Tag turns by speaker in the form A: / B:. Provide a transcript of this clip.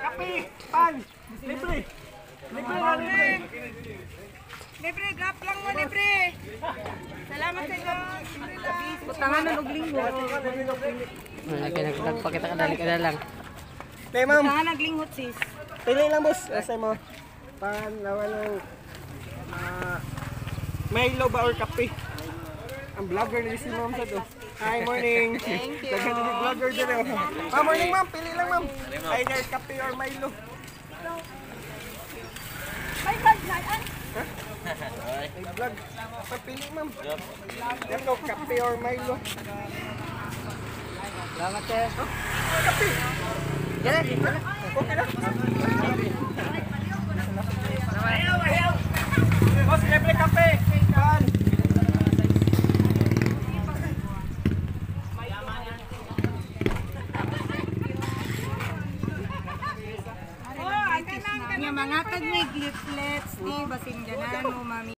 A: Kape, pan, libre.
B: Libre, grab lang mo, libre. Salamat sa inyo.
C: Butangan na naglinghot.
D: Nagpakita ka dali lang.
A: Okay, ma'am.
C: Butangan naglinghot sis.
A: Pili lang, boss. Asa mo? Pan, lawan ng Milo ba or kape? Ang vlogger na si ma'am sa to. Hi, morning. Thank you. Vlogger din ako. Morning, ma'am. Pili lang, ma'am. Either kape or Milo.
B: May vlog na yan.
A: May vlog. Pili, ma'am. Yan o, kape or Milo.
D: Salamat sir.
A: Kape.
D: Yan.
A: Okay na. Boss, libre kape. Pan.
C: Mga tag may leaflets ni basin ganan mo mami.